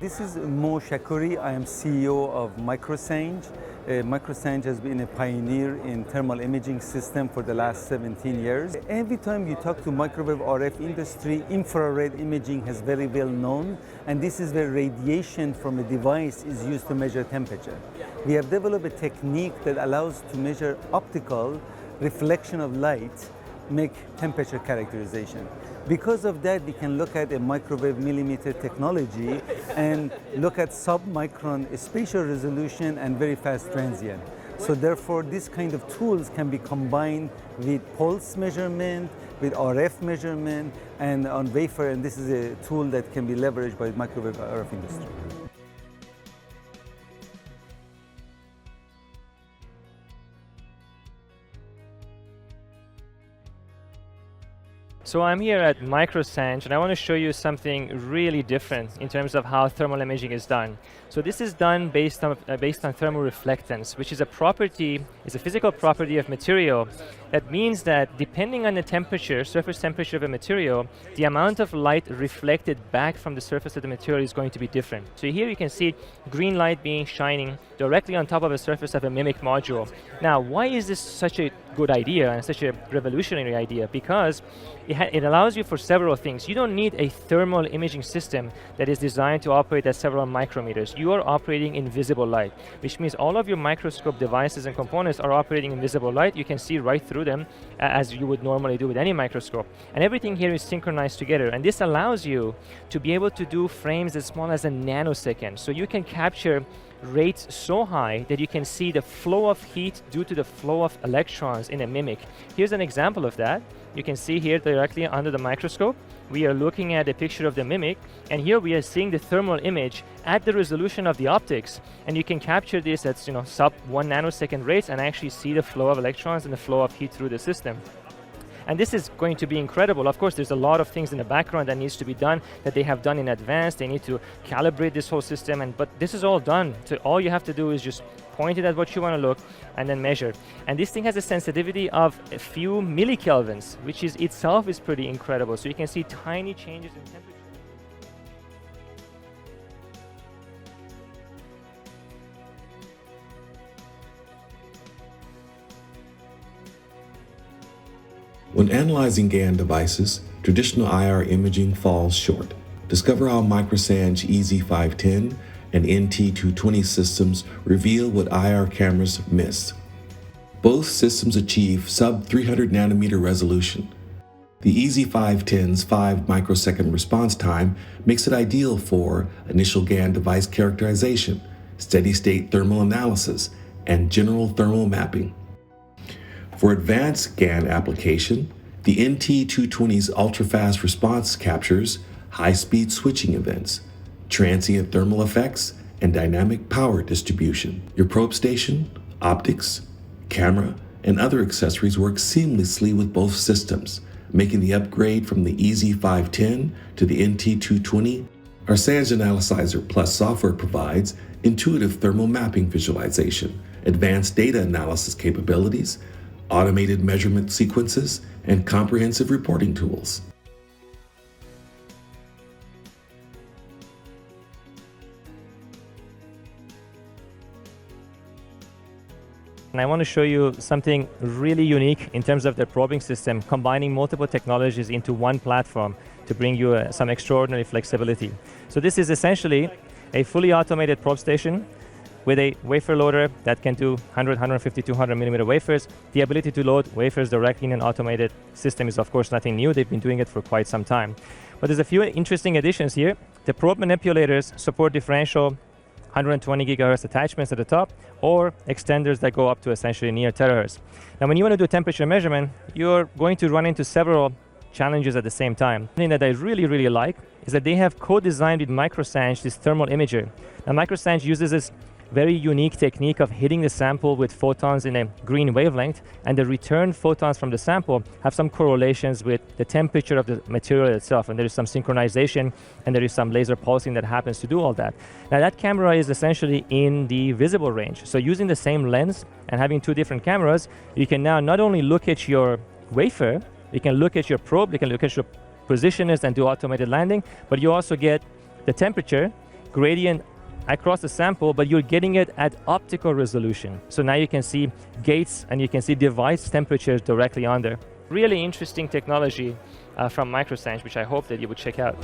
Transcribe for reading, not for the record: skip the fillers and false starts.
This is Mo Shakuri. I am CEO of Microsanj. Microsanj has been a pioneer in thermal imaging system for the last 17 years. Every time you talk to microwave RF industry, infrared imaging has very well known, and this is where radiation from a device is used to measure temperature. We have developed a technique that allows to measure optical reflection of light, make temperature characterization. Because of that, we can look at a microwave millimeter technology and look at sub-micron spatial resolution and very fast transient. So therefore, this kind of tools can be combined with pulse measurement, with RF measurement, and on wafer, and this is a tool that can be leveraged by the microwave RF industry. So I'm here at Microsanj and I want to show you something really different in terms of how thermal imaging is done. So this is done based on thermoreflectance, which is a physical property of material. That means that depending on the temperature, surface temperature of a material, the amount of light reflected back from the surface of the material is going to be different. So here you can see green light shining directly on top of the surface of a MMIC module. Now, why is this such a good idea and such a revolutionary idea? Because it allows you for several things. You don't need a thermal imaging system that is designed to operate at several micrometers. You are operating in visible light, which means all of your microscope devices and components are operating in visible light. You can see right through them as you would normally do with any microscope. And everything here is synchronized together. And this allows you to be able to do frames as small as a nanosecond. So you can capture rates so high that you can see the flow of heat due to the flow of electrons in a MMIC. Here's an example of that. You can see here directly under the microscope, we are looking at a picture of the MMIC, and here we are seeing the thermal image at the resolution of the optics, and you can capture this at sub 1 nanosecond rates and actually see the flow of electrons and the flow of heat through the system. And this is going to be incredible. Of course, there's a lot of things in the background that needs to be done that they have done in advance. They need to calibrate this whole system, but this is all done. So all you have to do is just point it at what you want to look and then measure. And this thing has a sensitivity of a few millikelvins, which is itself is pretty incredible. So you can see tiny changes in temperature. When analyzing GaN devices, traditional IR imaging falls short. Discover how Microsanj EZ510 and NT220 systems reveal what IR cameras miss. Both systems achieve sub-300 nanometer resolution. The EZ510's 5 microsecond response time makes it ideal for initial GaN device characterization, steady-state thermal analysis, and general thermal mapping. For advanced GaN application, the NT220's ultra-fast response captures high-speed switching events, transient thermal effects, and dynamic power distribution. Your probe station, optics, camera, and other accessories work seamlessly with both systems, making the upgrade from the EZ510 to the NT220. Our Sanj Analyzer Plus software provides intuitive thermal mapping visualization, advanced data analysis capabilities, automated measurement sequences, and comprehensive reporting tools. And I want to show you something really unique in terms of the probing system, combining multiple technologies into one platform to bring you some extraordinary flexibility. So this is essentially a fully automated probe station with a wafer loader that can do 100, 150, 200 millimeter wafers. The ability to load wafers directly in an automated system is of course nothing new. They've been doing it for quite some time. But there's a few interesting additions here. The probe manipulators support differential 120 gigahertz attachments at the top, or extenders that go up to essentially near terahertz. Now when you want to do temperature measurement, you're going to run into several challenges at the same time. Something that I really like is that they have co-designed with Microsanj this thermal imager. Now Microsanj uses this very unique technique of hitting the sample with photons in a green wavelength, and the return photons from the sample have some correlations with the temperature of the material itself, and there is some synchronization and there is some laser pulsing that happens to do all that. Now that camera is essentially in the visible range, so using the same lens and having two different cameras, you can now not only look at your wafer, you can look at your probe, you can look at your positioners and do automated landing, but you also get the temperature gradient across the sample, but you're getting it at optical resolution. So now you can see gates and you can see device temperatures directly on there. Really interesting technology from Microsanj, which I hope that you would check out.